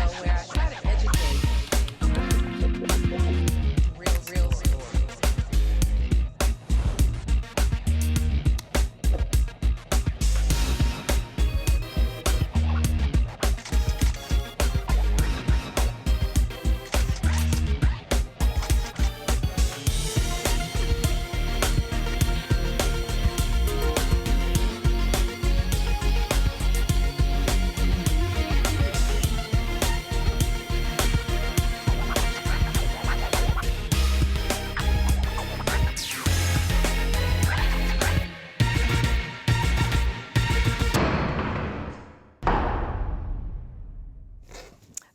where I try to educate real stories.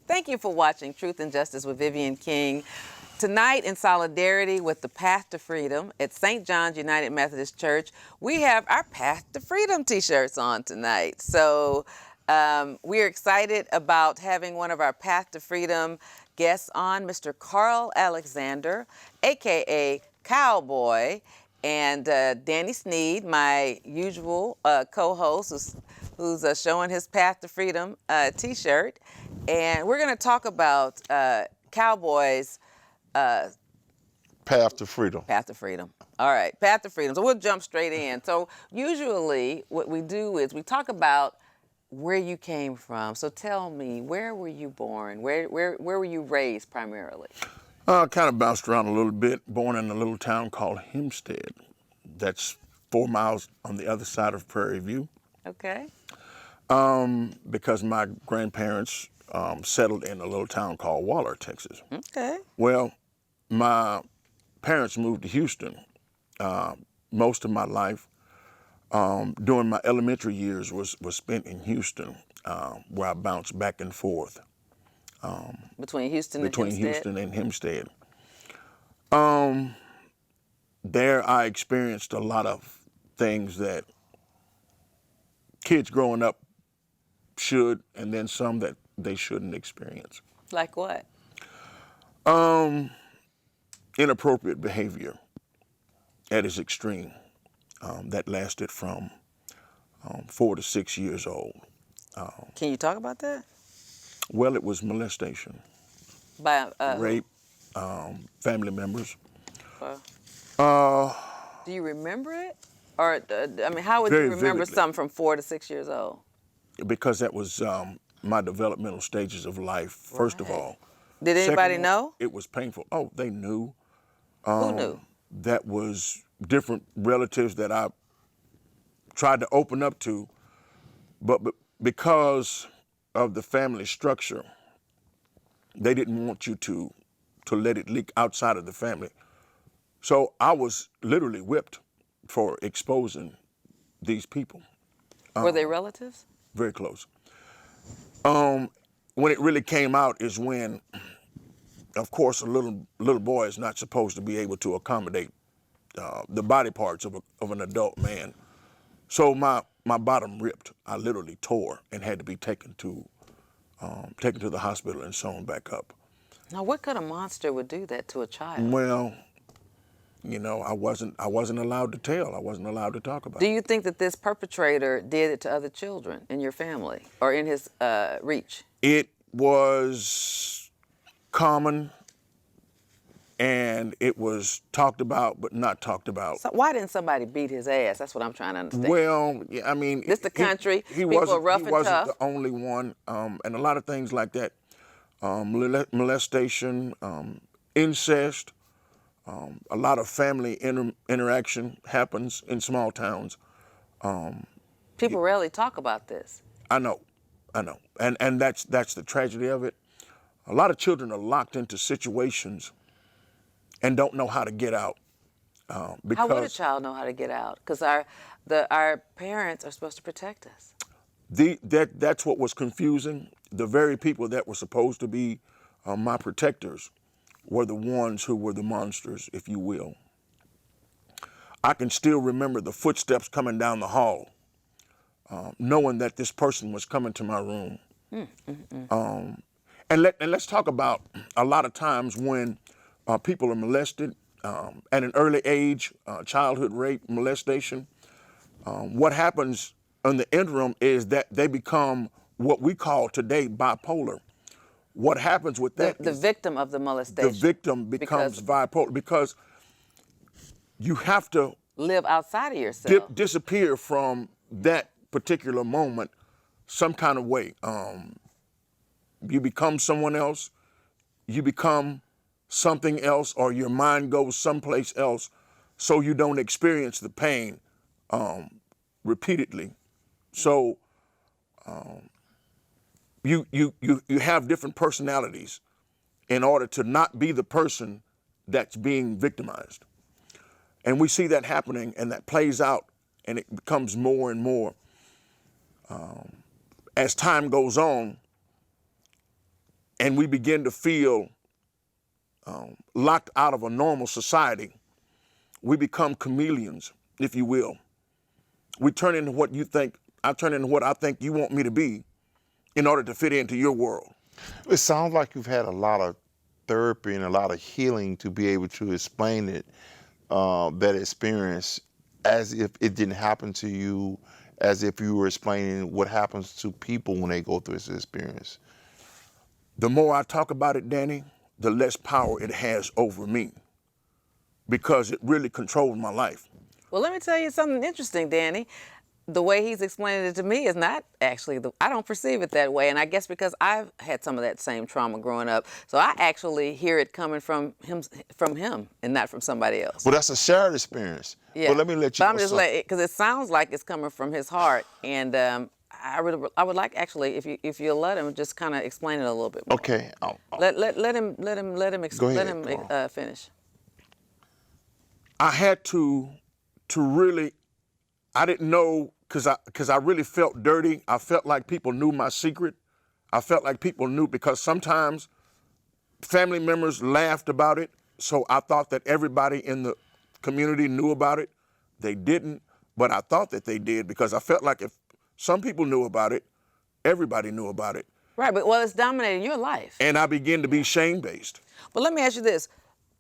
Thank you for watching Truth and Justice with Vivian King. Tonight, in solidarity with the Path to Freedom at St. John's United Methodist Church, we have our Path to Freedom t-shirts on tonight. So we're excited about having one of our Path to Freedom guests on, Mr. Carl Alexander, AKA Cowboy, and Danny Sneed, my usual co-host, who's showing his Path to Freedom t-shirt. And we're going to talk about Cowboy's Path to Freedom. Path to Freedom. All right, Path to Freedom. So we'll jump straight in. So usually what we do is we talk about where you came from. So tell me, where were you born? Where were you raised primarily? Kind of bounced around a little bit. Born in a little town called Hempstead. That's 4 miles on the other side of Prairie View. Okay. Because my grandparents settled in a little town called Waller, Texas. Okay. Well, my parents moved to Houston most of my life. During my elementary years was spent in Houston, where I bounced back and forth. Between Houston and Hempstead? Houston and Hempstead. There I experienced a lot of things that kids growing up should, and then some that they shouldn't experience. Like what? Inappropriate behavior at its extreme. That lasted from 4 to 6 years old. Can you talk about that? Well, it was molestation, By rape, family members. Do you remember it? Or, I mean, how would Very you remember vividly. something from 4 to 6 years old? Because that was my developmental stages of life, first of Right. all. Did anybody Second, know? It was painful. Oh, they knew. Who knew? That was different relatives that I tried to open up to, but because of the family structure, they didn't want you to let it leak outside of the family. So I was literally whipped for exposing these people. Were they relatives? Very close. When it really came out is when, of course, a little boy is not supposed to be able to accommodate the body parts of an adult man. So my bottom ripped. I literally tore and had to be taken to the hospital and sewn back up. Now, what kind of monster would do that to a child? Well, you know, I wasn't allowed to tell. I wasn't allowed to talk about Do it. you think that this perpetrator did it to other children in your family or in his reach? It was common, and it was talked about, but not talked about. So why didn't somebody beat his ass? That's what I'm trying to understand. Well, yeah, I mean, This the country. He People wasn't, are rough he and wasn't tough. the only one, and a lot of things like that. Molestation, incest, a lot of family interaction happens in small towns. People rarely talk about this. I know, and that's the tragedy of it. A lot of children are locked into situations and don't know how to get out. Because How would a child know how to get out? Because our parents are supposed to protect us. That's what was confusing. The very people that were supposed to be my protectors were the ones who were the monsters, if you will. I can still remember the footsteps coming down the hall, knowing that this person was coming to my room. And let's talk about a lot of times when people are molested at an early age, childhood rape, molestation. What happens in the interim is that they become what we call today bipolar, what happens with that The is victim of the the molestation. victim becomes bipolar because you have to Live outside of yourself. disappear from that particular moment some kind of way. You become someone else, you become something else, or your mind goes someplace else so you don't experience the pain repeatedly. So you have different personalities in order to not be the person that's being victimized. And we see that happening, and that plays out, and it becomes more and more. As time goes on, and we begin to feel locked out of a normal society, we become chameleons, if you will. We turn into what you think, I turn into what I think you want me to be in order to fit into your world. It sounds like you've had a lot of therapy and a lot of healing to be able to explain it, that experience, as if it didn't happen to you, as if you were explaining what happens to people when they go through this experience. The more I talk about it, Danny, the less power it has over me because it really controls my life. Well, let me tell you something interesting, Danny. The way he's explaining it to me is not actually I don't perceive it that way. And I guess because I've had some of that same trauma growing up. So I actually hear it coming from him and not from somebody else. Well, that's a shared experience. Yeah. But let me let you But know I'm just something. because it sounds like it's coming from his heart. And I would like actually, if you'll let him just kind of explain it a little bit more. Okay. Let him Go ahead, finish. I had to really, I didn't know, because I really felt dirty. I felt like people knew my secret. I felt like people knew because sometimes family members laughed about it. So I thought that everybody in the community knew about it. They didn't, but I thought that they did because I felt like if some people knew about it, everybody knew about it. Right, but well, it's dominating your life. And I began to be shame-based. But let me ask you this: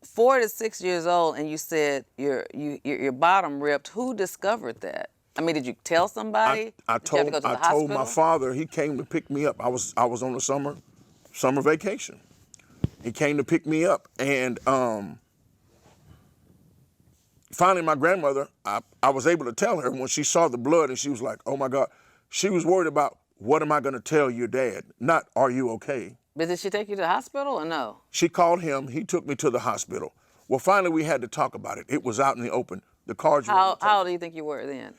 4 to 6 years old, and you said your bottom ripped. Who discovered that? I mean, did you tell somebody? I Did you have to go to the told my hospital? father. He came to pick me up. I was on a summer vacation. He came to pick me up, and finally, my grandmother. I was able to tell her when she saw the blood, and she was like, "Oh my God." She was worried about what am I going to tell your dad? Not are you okay? But did she take you to the hospital or no? She called him. He took me to the hospital. Well, finally, we had to talk about it. It was out in the open. The cards were on the table. How old do you think you were then?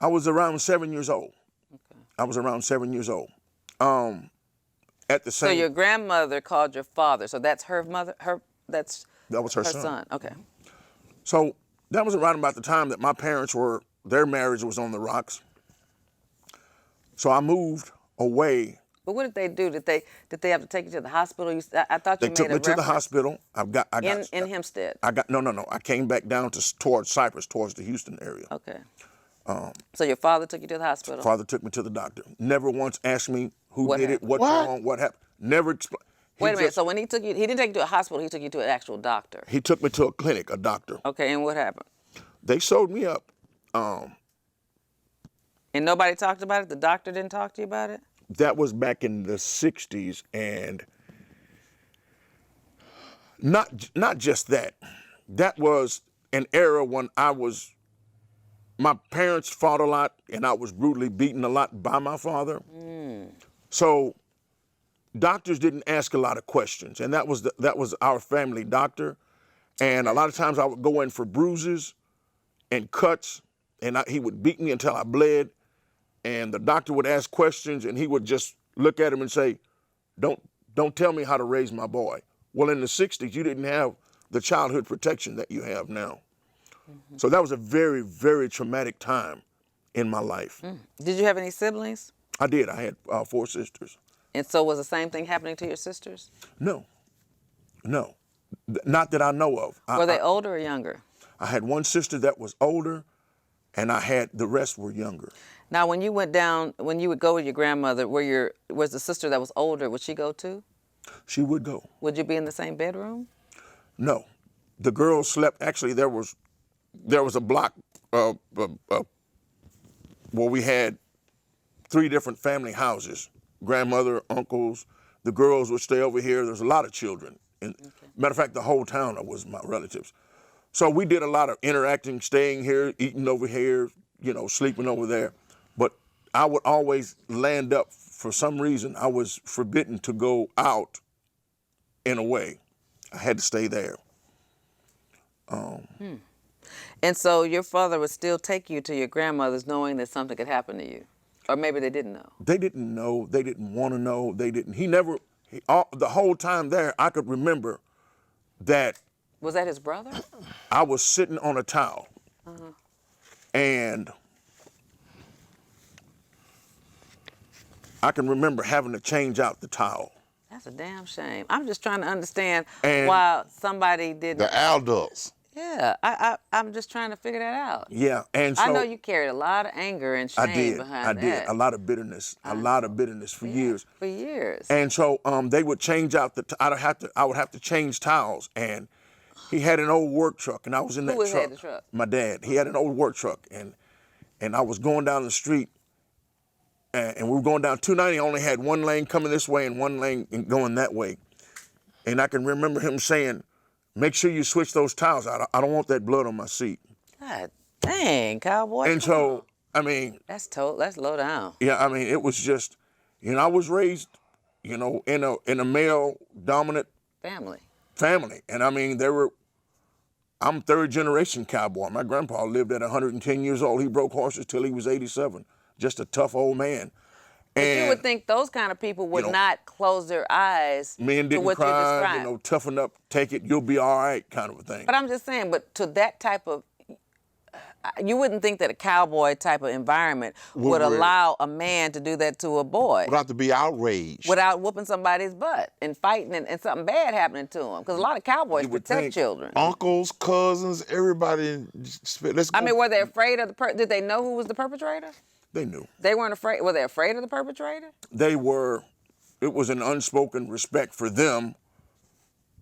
I was around 7 years old. Okay. I was around 7 years old. At the same. So your grandmother called your father. So that's her mother. That was her son. Okay. So that was around about the time that my parents their marriage was on the rocks. So I moved away. But what did they do? Did they have to take you to the hospital? I thought you They made took a me to the reference hospital. in Hempstead. No. I came back down towards Cypress, towards the Houston area. Okay. So your father took you to the hospital. Father took me to the doctor. Never once asked me who What did it, happened? what's wrong, what happened. Never explained. Wait a minute. So when he took you, he didn't take you to a hospital. He took you to an actual doctor. He took me to a clinic, a doctor. Okay. And what happened? They sewed me up. And nobody talked about it? The doctor didn't talk to you about it? That was back in the 60s, and not just that. That was an era when my parents fought a lot, and I was brutally beaten a lot by my father. So doctors didn't ask a lot of questions, and that was our family doctor. And a lot of times I would go in for bruises and cuts, and he would beat me until I bled. And the doctor would ask questions, and he would just look at him and say, don't tell me how to raise my boy. Well, in the 60s, you didn't have the childhood protection that you have now. Mm-hmm. So that was a very, very traumatic time in my life. Did you have any siblings? I did. I had 4 sisters. And so was the same thing happening to your sisters? No. Not that I know of. Were they older or younger? I had one sister that was older, and the rest were younger. Now, when you went down, when you would go with your grandmother, was the sister that was older, would she go too? She would go. Would you be in the same bedroom? No. The girls slept, actually there was a block where we had 3 different family houses, grandmother, uncles, the girls would stay over here. There's a lot of children. And matter of fact, the whole town was my relatives. So we did a lot of interacting, staying here, eating over here, you know, sleeping over there. But I would always land up, for some reason, I was forbidden to go out in a way. I had to stay there. And so your father would still take you to your grandmother's knowing that something could happen to you. Or maybe they didn't know. They didn't know. They didn't want to know. The whole time there, I could remember that. Was that his brother? I was sitting on a towel. And I can remember having to change out the towel. That's a damn shame. I'm just trying to understand And why somebody didn't. The adults. Yeah, I'm just trying to figure that out. Yeah, and so I know you carried a lot of anger and shame behind that. I did. A lot of bitterness. A lot of bitterness for years. For years. And so they would change out I would have to change towels, and he had an old work truck, and I was in that Who truck. had the truck? My dad. He had an old work truck, and I was going down the street, and we were going down 290. I only had one lane coming this way and one lane going that way. And I can remember him saying, "Make sure you switch those towels out. I don't want that blood on my seat." God dang, cowboy. And so, I mean, That's low down. yeah, I mean, it was just, you know, I was raised, you know, in a male dominant family. And I mean, I'm third generation cowboy. My grandpa lived at 110 years old. He broke horses till he was 87. Just a tough old man. But And you would think those kind of people would you know, not close their eyes men to didn't what you cry, described. you know, toughen up, take it, you'll be all right kind of a thing. But I'm just saying, but to that type of, you wouldn't think that a cowboy type of environment would allow a man to do that to a boy. Would have to be outraged. Without whooping somebody's butt and fighting and something bad happening to them. Because a lot of cowboys protect children. Uncles, cousins, everybody. Let's go. I mean, were they afraid of did they know who was the perpetrator? They knew. They weren't afraid. Were they afraid of the perpetrator? They were. It was an unspoken respect for them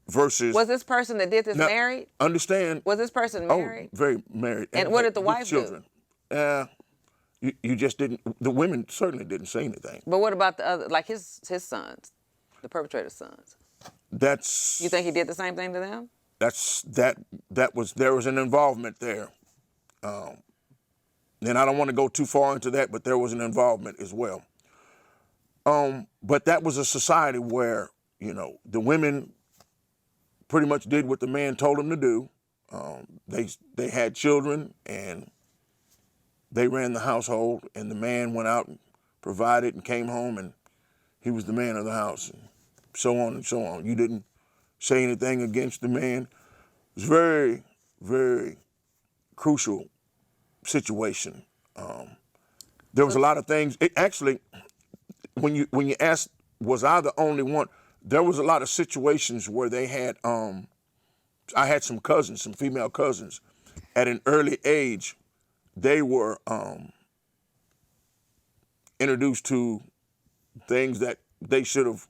versus. Was this person that did this Now, married? Understand. Was this person married? Oh, very married. And what did the with wife children. You just didn't. The women certainly didn't say anything. But what about the other, like his sons, the perpetrator's sons? That's. You think he did the same thing to them? There was an involvement there. And I don't want to go too far into that, but there was an involvement as well. But that was a society where, you know, the women pretty much did what the man told them to do. They had children and they ran the household, and the man went out and provided and came home, and he was the man of the house, and so on and so on. You didn't say anything against the man. It was very, very crucial situation. There was a lot of things. Actually, when you asked, was I the only one? There was a lot of situations where they had. I had some cousins, some female cousins, at an early age. They were introduced to things that they should have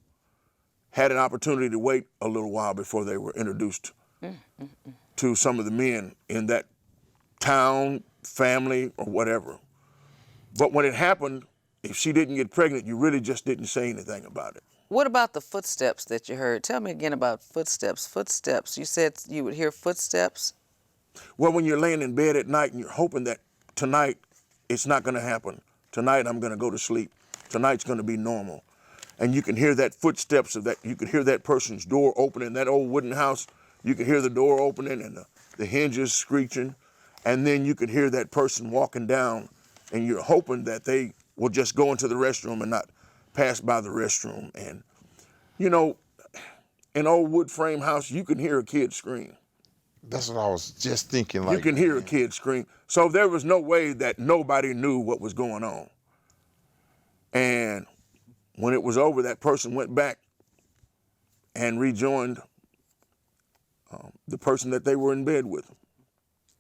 had an opportunity to wait a little while before they were introduced to some of the men in that town, family, or whatever. But when it happened, if she didn't get pregnant, you really just didn't say anything about it. What about the footsteps that you heard? Tell me again about footsteps. Footsteps. You said you would hear footsteps? Well, when you're laying in bed at night and you're hoping that tonight it's not going to happen. Tonight I'm going to go to sleep. Tonight's going to be normal. And you can hear that footsteps of that. You can hear that person's door opening. That old wooden house, you can hear the door opening and the hinges screeching. And then you can hear that person walking down, and you're hoping that they will just go into the restroom and not pass by the restroom. And, you know, an old wood frame house, you can hear a kid scream. That's what I was just thinking. Like, You can hear a kid scream. So there was no way that nobody knew what was going on. And when it was over, that person went back and rejoined the person that they were in bed with.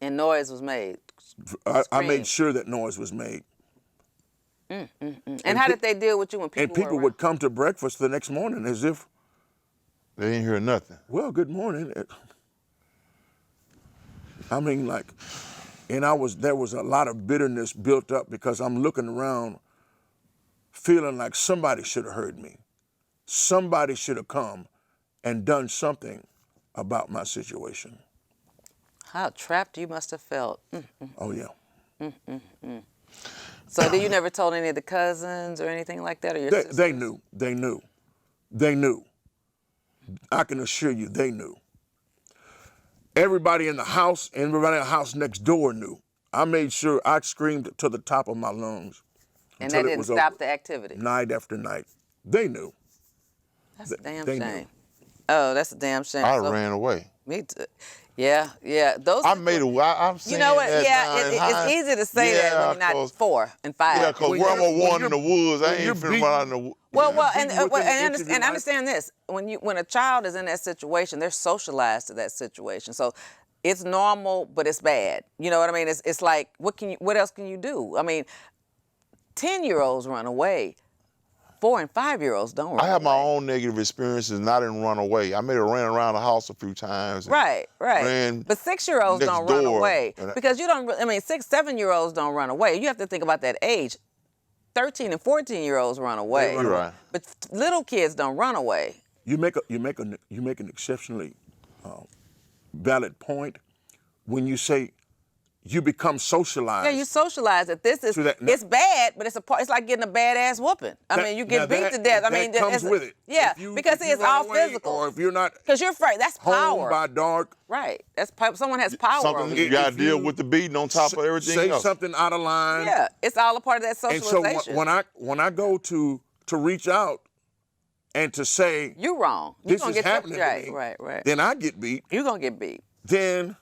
And noise was made. I made sure that noise was made. And how did they deal with you when people And people were would come to breakfast the next morning as if, they didn't hear nothing. well, good morning. I mean, like, and there was a lot of bitterness built up because I'm looking around feeling like somebody should have heard me. somebody should have come and done something about my situation. How trapped you must have felt. Oh, yeah. So you never told any of the cousins or anything like that, or your sisters? They knew. They knew. I can assure you, they knew. Everybody in the house next door knew. I made sure I screamed to the top of my lungs. And until that it didn't was stop over. the activity? Night after night. They knew. That's a damn they shame. knew. Oh, that's a damn shame. I So- ran away. Me too. Yeah. Those. I made a. I'm You saying know what? that Yeah, now in it's hindsight. easy to say that when you're not 4 and 5. Yeah, because When where I'm you're- a when one in the you're- woods, I when ain't you're finna run out in the woods. Well, beaten within an inch of your and life. understand this: when a child is in that situation, they're socialized to that situation. So it's normal, but it's bad. You know what I mean? It's like what else can you do? I mean, 10-year-olds run away. 4 and 5-year-olds don't run I have my away. own negative experiences, and I didn't run away. I may have ran around the house a few times. and Right. ran But 6-year-olds next don't run door, away and because you don't. I mean, 6, 7-year-olds don't run away. You have to think about that age. 13 and 14-year-olds run away. run You're right. But little kids don't run away. You make an exceptionally valid point when you say you become socialized. Yeah, you socialize it. This is So that- it's bad, but it's like getting a badass whooping. I mean, you get beat to death. I mean, that comes with it. Yeah, If you- because if you it's run all away, physical. or if you're not Because you're afraid. That's home power. by dark, Right. That's someone has power over something you. you gotta if deal you with the beating on top of everything say else. something out of line. Yeah, it's all a part of that And so socialization. when I go to reach out and to say You wrong. You this gonna is get happening right, to me, right. then I get beat. You're gonna get beat. Then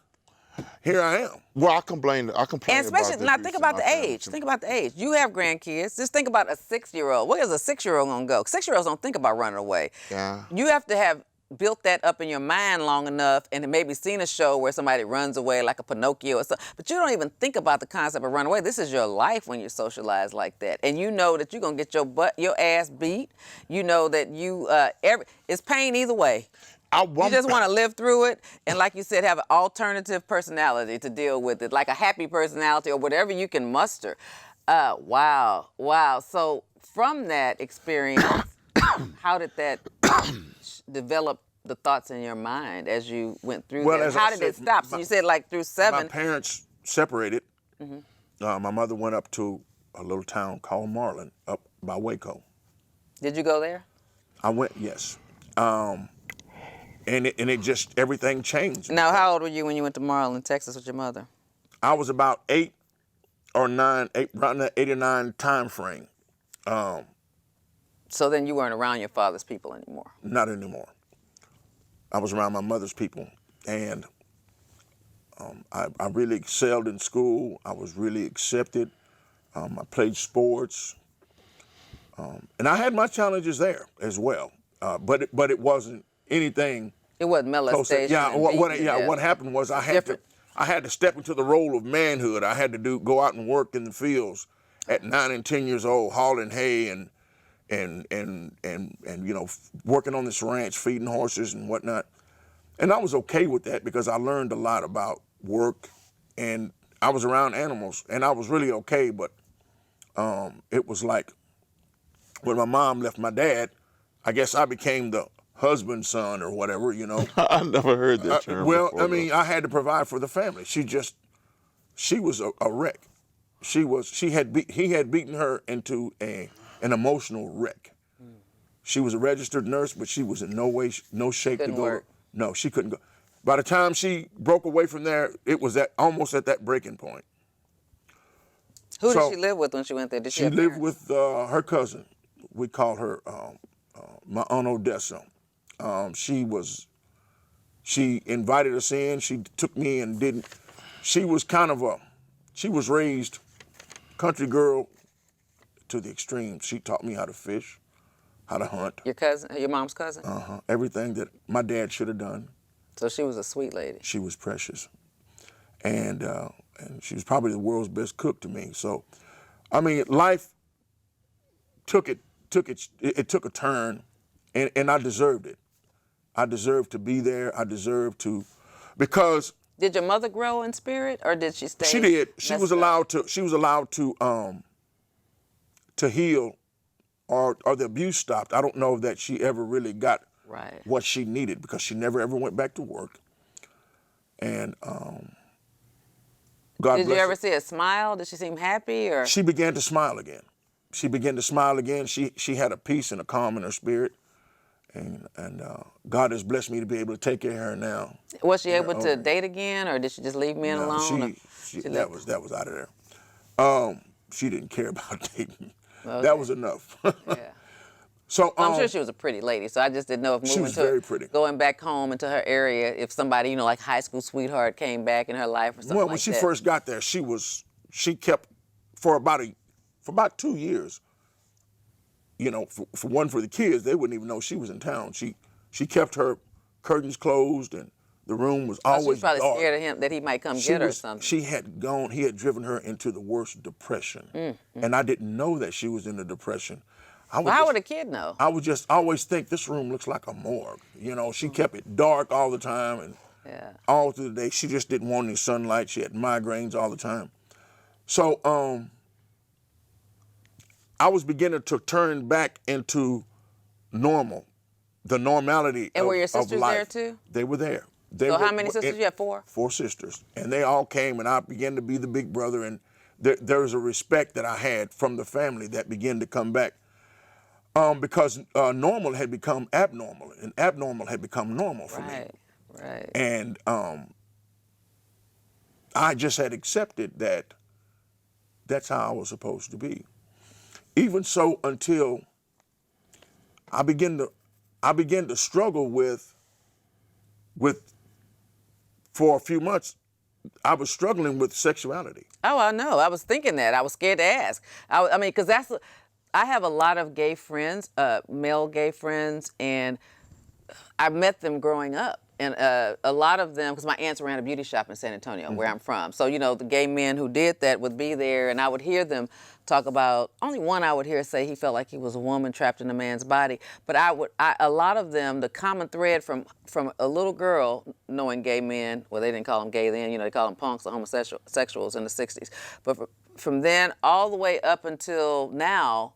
here I am. Well, I complained. And especially about now, this think in about my the family, age. too. Think about the age. You have grandkids. Just think about a 6-year-old. Where is a 6-year-old gonna go? 6-year-olds don't think about running away. Yeah. You have to have built that up in your mind long enough, and maybe seen a show where somebody runs away, like a Pinocchio or something. But you don't even think about the concept of running away. This is your life when you're socialized like that, and you know that you're gonna get your ass beat. You know that it's pain either way. You just want to live through it, and like you said, have an alternative personality to deal with it, like a happy personality or whatever you can muster. Wow. So from that experience, how did that develop the thoughts in your mind as you went through Well, that? as How I did said, it stop? So you said like through 7. My parents separated. My mother went up to a little town called Marlin up by Waco. Did you go there? I went, yes. And it just, everything changed. Now, how old were you when you went to Marlin, Texas with your mother? I was about 8 or 9, around that 8 or 9 time frame. So then you weren't around your father's people anymore. Not anymore. I was around my mother's people, and I really excelled in school. I was really accepted. I played sports, and I had my challenges there as well. But it wasn't anything It wasn't close. molestation. Yeah, and beating you to death. what happened was I different. had to step into the role of manhood. I had to go out and work in the fields at 9 and 10 years old, hauling hay and working on this ranch, feeding horses and whatnot. And I was okay with that because I learned a lot about work, and I was around animals, and I was really okay. But it was like when my mom left my dad, I guess I became the husband, son, or whatever, I never heard that term Well, before, I mean, I had to provide for the family. She was a wreck. He had beaten her into an emotional wreck. She was a registered nurse, but she was in no way, no shape Couldn't to go. work. No, she couldn't go. By the time she broke away from there, it was almost at that breaking point. Who So, did she live with when she went there? Did she She have lived parents? with her cousin. We called her my Aunt Odessa. She invited us in. She took me and didn't. She was she was raised country girl to the extreme. She taught me how to fish, how to hunt, Your cousin, your mom's cousin? everything that my dad should have done. So she was a sweet lady. She was precious, and she was probably the world's best cook to me. So, I mean, life took a turn, and I deserved it. I deserved to be there. I deserved to, because Did your mother grow in spirit, or did she stay? she did. She messed was up? allowed to. She was allowed to heal or the abuse stopped. I don't know that she ever really got Right. what she needed because she never ever went back to work. And God Did you bless ever her. see a smile? Did she seem happy or? She began to smile again. She began to smile again. She had a peace and a calm in her spirit. And God has blessed me to be able to take care of her now. Was she in her able to older- date again, or did she just leave men No, alone? Or she she that left? was out of there. She didn't care about dating. That Okay. was enough. Yeah. So Well, I'm sure she was a pretty lady, so I just didn't know if she moving was to very pretty. going back home into her area, if somebody, like high school sweetheart came back in her life or something Well, when like she that. first got there, she kept for about 2 years. For the kids, they wouldn't even know she was in town. She kept her curtains closed and the room was Oh, she was always probably dark. scared of him that he might come get her or something. He had driven her into the worst depression. And I didn't know that she was in a depression. Well, how would a kid know? I would just always think this room looks like a morgue. She kept it dark all the time and Yeah. all through the day. She just didn't want any sunlight. She had migraines all the time. So I was beginning to turn back into normal, the normality And of, were your of sisters life. there too? They were there. So how many sisters you have? 4? 4 sisters. And they all came and I began to be the big brother. And there was a respect that I had from the family that began to come back. Because normal had become abnormal and abnormal had become normal for me. Right. And I just had accepted that that's how I was supposed to be. Even so, until I began to struggle with for a few months, I was struggling with sexuality. Oh, I know. I was thinking that. I was scared to ask. I mean, because I have a lot of gay friends, male gay friends, and I met them growing up. And a lot of them, because my aunts ran a beauty shop in San Antonio, where I'm from. So, the gay men who did that would be there, and I would hear them talk about, only one I would hear say he felt like he was a woman trapped in a man's body. But a lot of them, the common thread from a little girl knowing gay men, well, they didn't call them gay then, they called them punks or homosexuals in the 60s. But from then all the way up until now,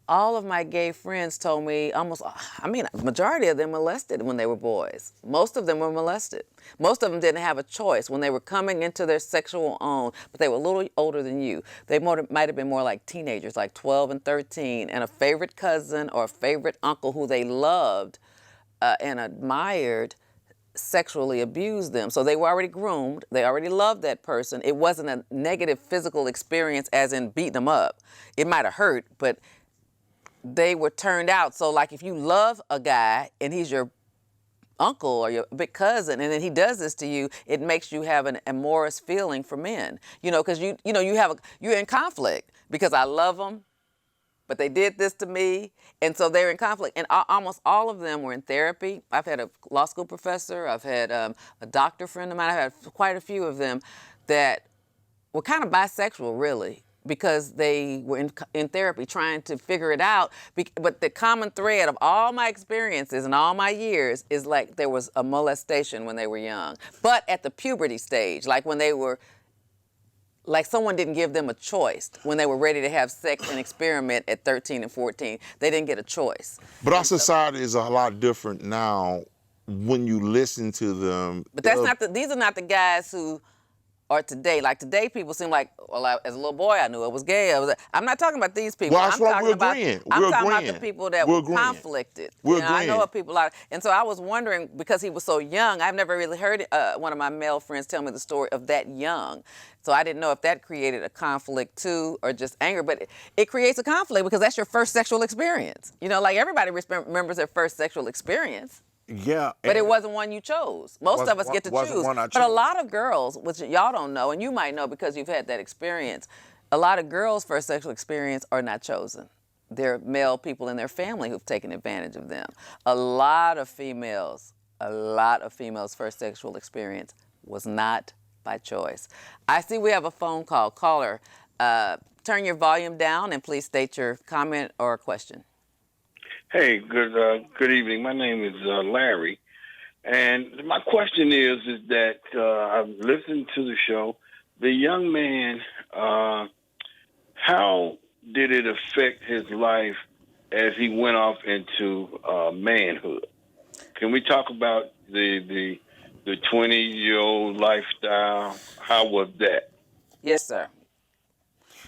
all of my gay friends told me majority of them molested when they were boys. Most of them were molested. Most of them didn't have a choice when they were coming into their sexual own, but they were a little older than you. They might have been more like teenagers, like 12 and 13, and a favorite cousin or a favorite uncle who they loved and admired sexually abused them. So they were already groomed. They already loved that person. It wasn't a negative physical experience as in beating them up. It might have hurt, but they were turned out. So like if you love a guy and he's your uncle or your big cousin and then he does this to you, it makes you have an amorous feeling for men. Because you're in conflict because I love them, but they did this to me. And so they're in conflict. And almost all of them were in therapy. I've had a law school professor. I've had a doctor friend of mine. I've had quite a few of them that were kind of bisexual, really, because they were in therapy trying to figure it out. But the common thread of all my experiences and all my years is like there was a molestation when they were young. But at the puberty stage, like when they were, like someone didn't give them a choice when they were ready to have sex and experiment at 13 and 14. They didn't get a choice. But our society is a lot different now when you listen to them. But these are not the guys who are today. Like today, people seem like, well, as a little boy, I knew it was gay. I'm not talking about these people. Well, that's I'm why talking we're about, agreeing. I'm We're talking about agreeing. the people that We're were agreeing. conflicted. We're I know agreeing. of people like, and so I was wondering, because he was so young, I've never really heard one of my male friends tell me the story of that young. So I didn't know if that created a conflict too, or just anger. But it creates a conflict because that's your first sexual experience. Like everybody remembers their first sexual experience. Yeah. But it wasn't one you chose. Most of us get to wasn't choose. one I But a chose. lot of girls, which y'all don't know, and you might know because you've had that experience, a lot of girls' first sexual experience are not chosen. They're male people in their family who've taken advantage of them. A lot of females' first sexual experience was not by choice. I see we have a phone call. Caller, turn your volume down and please state your comment or question. Hey, good evening. My name is Larry, and my question is that I've listened to the show. The young man, how did it affect his life as he went off into manhood? Can we talk about the 20-year-old lifestyle? How was that? Yes, sir.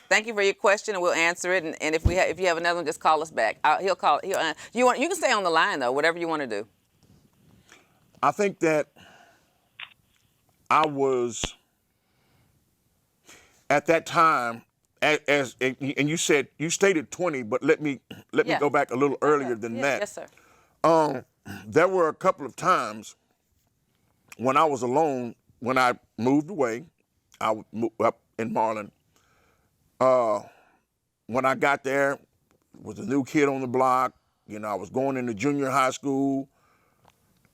Thank you for your question, and we'll answer it. And if if you have another one, just call us back. He'll call. You can stay on the line though. Whatever you want to do. I think that I was at that time as and you stated 20, but let me go back a little earlier than that. Yes, sir. There were a couple of times when I was alone when I moved away. I would move up in Marlin. When I got there, was a new kid on the block. You know, I was going into junior high school.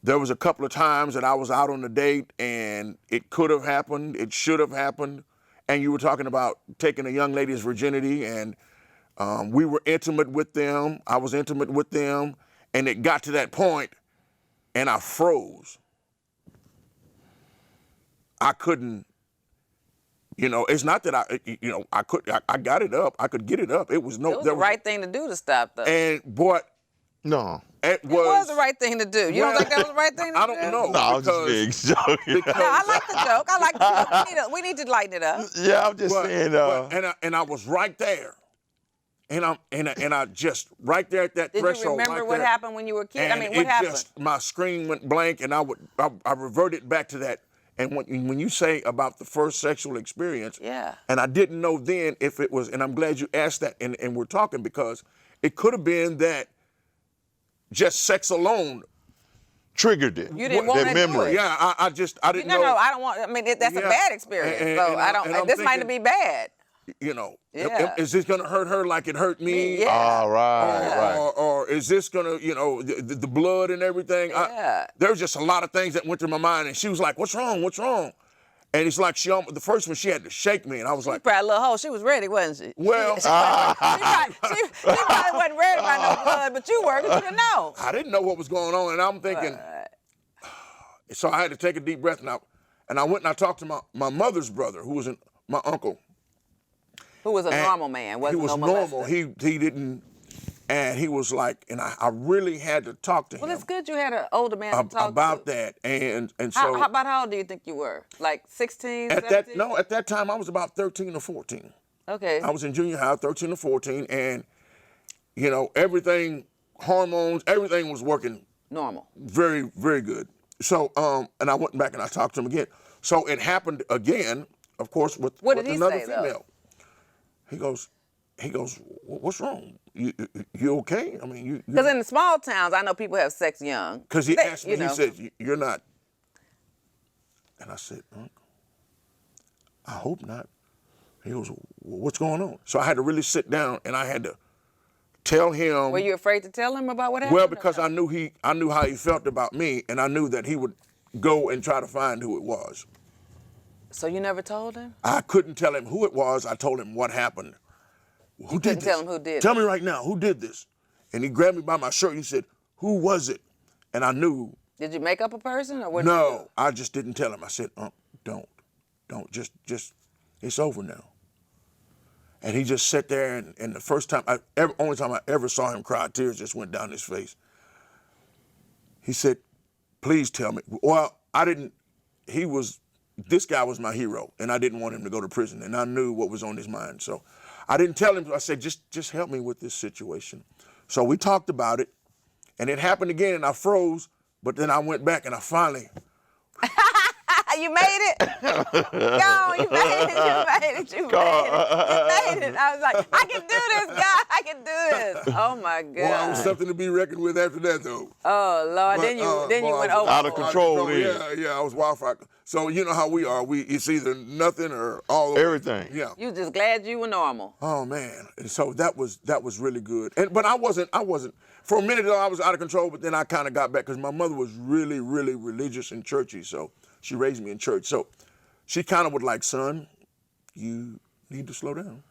There was a couple of times that I was out on a date and it could have happened, it should have happened. And you were talking about taking a young lady's virginity, and we were intimate with them. I was intimate with them, and it got to that point and I froze. I couldn't, it's not that I got it up. I could get it up. It was the right thing to do to stop though. And what? No. It was the right thing to do. You don't think that was the right thing to do? I don't know. No, I was just being joking. No, I like the joke. I like the joke. We need to lighten it up. Yeah, I'm just saying. And I was right there. And I just right there at that threshold. Did you remember what happened when you were a kid? And what happened? My screen went blank, and I reverted back to that. And when you say about the first sexual experience, yeah. And I didn't know then if it was, and I'm glad you asked that, and we're talking because it could have been that just sex alone triggered it. You didn't want that to memory. Do it. Yeah, I didn't know. No, I don't want. I mean, that's a bad experience. So I don't. This might be bad. Yeah. Is this gonna hurt her like it hurt me? Yeah. All right. Or is this gonna, the blood and everything? Yeah. There was just a lot of things that went through my mind, and she was like, "What's wrong? What's wrong?" And it's like the first one she had to shake me, and I was like, "Probably a little hoe. She was ready, wasn't she?" Well, she probably wasn't worried about no blood, but you were, 'cause you didn't know. I didn't know what was going on, and I'm thinking. So I had to take a deep breath, and I went and I talked to my mother's brother, who was my uncle. Who was a normal man, wasn't he was no normal. molester. He didn't, and he was like, and I really had to talk to him. Well, it's good you had an older man to talk about to. that, and so. How old do you think you were? Like 16, 17? At that time I was about 13 or 14. Okay. I was in junior high, 13 or 14, and everything, hormones, everything was working normal. Very, very good. So, and I went back and I talked to him again. So it happened again, of course, with another female. Though? He goes, what's wrong? You okay? I mean, you. Because in the small towns, I know people have sex young. Because he asked me, he said, "You're not." And I said, "I hope not." He goes, "What's going on?" So I had to really sit down and I had to tell him. Were you afraid to tell him about what happened? Well, because I knew how he felt about me, and I knew that he would go and try to find who it was. So you never told him? I couldn't tell him who it was. I told him what happened. Who did this? Tell him who did it. Tell me right now, who did this? And he grabbed me by my shirt and he said, "Who was it?" And I knew. Did you make up a person or what? No, I just didn't tell him. I said, don't, just, it's over now. And he just sat there, and the first time, only time I ever saw him cry, tears just went down his face. He said, "Please tell me." Well, I didn't. This guy was my hero, and I didn't want him to go to prison, and I knew what was on his mind. So I didn't tell him. I said, just help me with this situation. So we talked about it, and it happened again, and I froze, but then I went back, and I finally. You made it? Yo, you made it. You made it. I was like, I can do this, God. I can do this. Oh, my God. Well, I was something to be reckoned with after that, though. Oh, Lord. But, then you went over. Out of control. Yeah, I was wildfire. So you know how we are. It's either nothing or all everything. Yeah. You just glad you were normal. Oh, man. And so that was really good. But I wasn't. For a minute, though, I was out of control, but then I kind of got back because my mother was really, really religious and churchy. So she raised me in church. So she kind of was like, "Son, you need to slow down."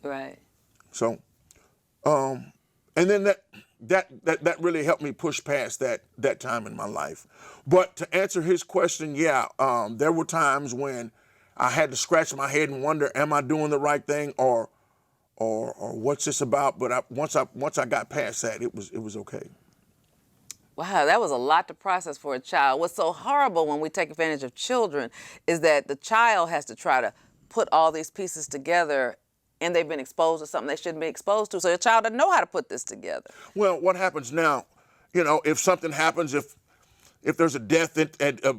Right. So, and then that really helped me push past that time in my life. But to answer his question, there were times when I had to scratch my head and wonder, am I doing the right thing, or or what's this about. But once I got past that, it was okay. Wow, that was a lot to process for a child. What's so horrible when we take advantage of children is that the child has to try to put all these pieces together, and they've been exposed to something they shouldn't be exposed to. So the child doesn't know how to put this together. Well, what happens now, if something happens, if there's a death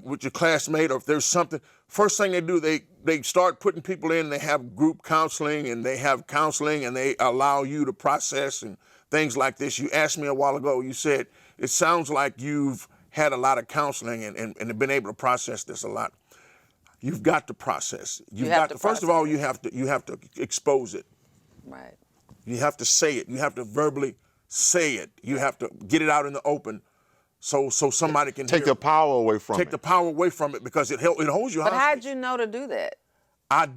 with your classmate, or if there's something, first thing they do, they start putting people in. They have group counseling, and they have counseling, and they allow you to process and things like this. You asked me a while ago, you said, it sounds like you've had a lot of counseling and have been able to process this a lot. You've got to process. First of all, you have to expose it. Right. You have to say it. You have to verbally say it. You have to get it out in the open, so somebody can Take hear the power away from it. Take the power away from it, because it holds you hostage. But how'd you know to do that? I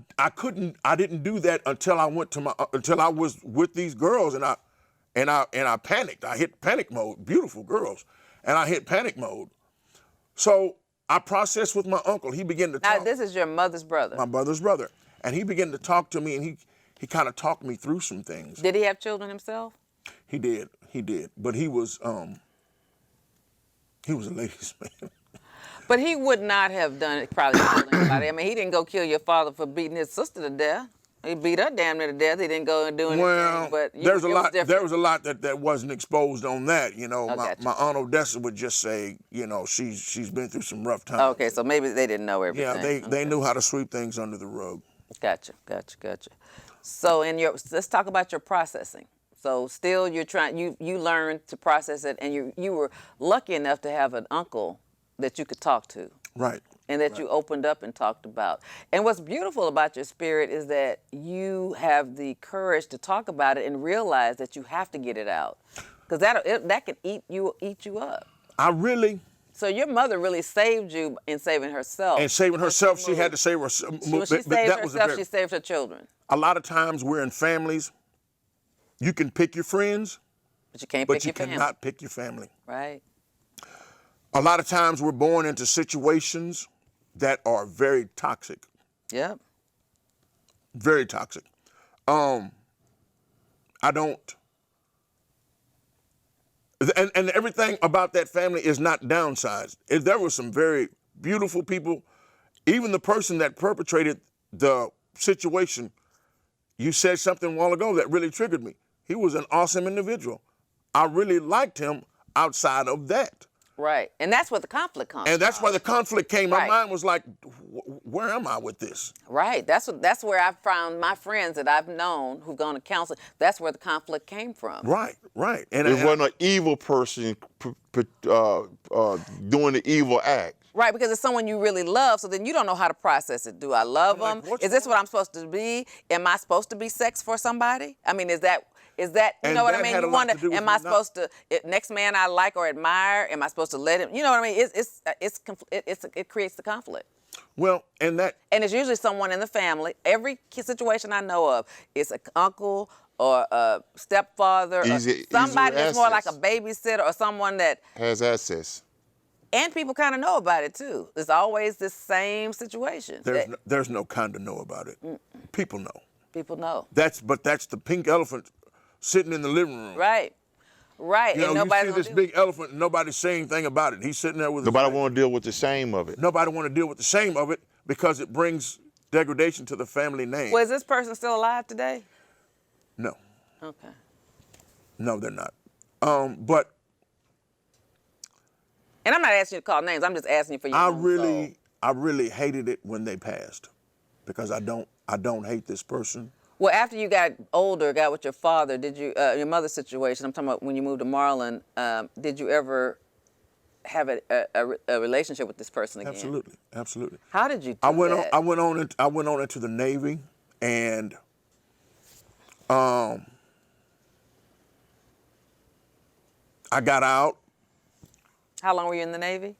didn't do that until I was with these girls, and I panicked. I hit panic mode. Beautiful girls, and I hit panic mode. So I processed with my uncle. He began to talk. Now, this is your mother's brother. My brother's brother, and he began to talk to me, and he kind of talked me through some things. Did he have children himself? He did, but he was a ladies' man. But he would not have done it, probably killing anybody. I mean, he didn't go kill your father for beating his sister to death. He beat her damn near to death. He didn't go and do anything. Well, but there was a lot that wasn't exposed on that. Gotcha. My Aunt Odessa would just say, she's been through some rough times. Okay, so maybe they didn't know everything. Yeah, they knew how to sweep things under the rug. Gotcha. So let's talk about your processing. So still you learned to process it, and you were lucky enough to have an uncle that you could talk to. Right. And that you opened up and talked about. And what's beautiful about your spirit is that you have the courage to talk about it and realize that you have to get it out, because that can eat you up. So your mother really saved you in saving herself. And saving herself, she had to save herself. When she saved herself, she saved her children. A lot of times we're in families. You can pick your friends, but you can't pick your family. But you cannot pick your family. Right. A lot of times we're born into situations that are very toxic. Yep. Very toxic. And everything about that family is not downsized. There were some very beautiful people. Even the person that perpetrated the situation, you said something a while ago that really triggered me. He was an awesome individual. I really liked him outside of that. Right. And that's where the conflict comes And that's why the conflict came. Right. My mind was like, where am I with this? Right. That's where I found my friends that I've known who've gone to counseling. That's where the conflict came from. Right. And it wasn't an evil person doing the evil act. Right, because it's someone you really love, so then you don't know how to process it. Do I love them? Is this what I'm supposed to be? Am I supposed to be sex for somebody? I mean, is that you know what I mean? You wonder, am I supposed to, next man I like or admire, am I supposed to let him, you know what I mean? It creates the conflict. Well, and it's usually someone in the family. Every situation I know of, it's an uncle or a stepfather or somebody that's more like a babysitter or someone that has access. And people kind of know about it too. It's always this same situation. There's no kind of know about it. People know. People know. That's the pink elephant sitting in the living room. Right. And nobody's you see this big elephant and nobody's saying anything about it. He's sitting there with nobody want to deal with the shame of it. Nobody want to deal with the shame of it because it brings degradation to the family name. Well, is this person still alive today? No. Okay. No, they're not. But. And I'm not asking you to call names. I'm just asking you for your own soul. I really hated it when they passed, because I don't hate this person. Well, after you got older, got with your father, did you your mother's situation? I'm talking about when you moved to Marlin. Did you ever have a relationship with this person again? Absolutely. How did you do I went that? I went on into the Navy, and I got out. How long were you in the Navy?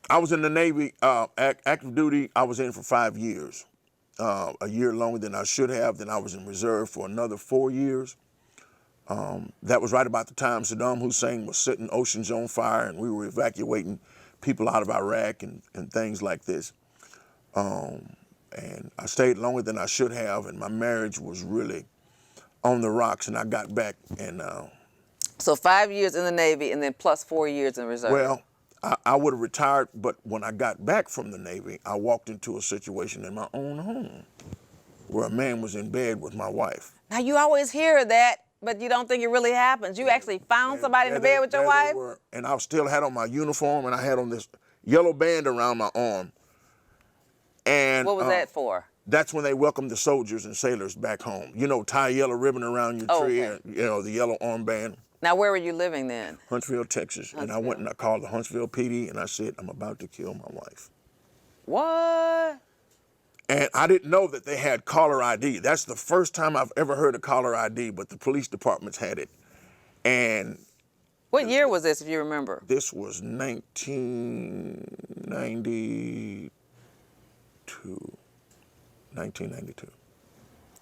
I was in the Navy, active duty. I was in for 5 years, a year longer than I should have. Then I was in reserve for another 4 years. That was right about the time Saddam Hussein was setting oceans on fire, and we were evacuating people out of Iraq and things like this. And I stayed longer than I should have, and my marriage was really on the rocks, and I got back. And So 5 years in the Navy and then plus 4 years in reserve. well, I would have retired, but when I got back from the Navy, I walked into a situation in my own home where a man was in bed with my wife. Now you always hear that, but you don't think it really happens. You actually found somebody in the bed with your wife? And I still had on my uniform, and I had on this yellow band around my arm. And What was that for? That's when they welcomed the soldiers and sailors back home. You know, tie a yellow ribbon around your tree, Okay. and, you know, the yellow armband. Now where were you living then? Huntsville, Texas. And I went and I called the Huntsville PD, and I said, I'm about to kill my wife. What? And I didn't know that they had caller ID. That's the first time I've ever heard of caller ID, but the police departments had it. And What year was this, if you remember? this was 1992. 1992.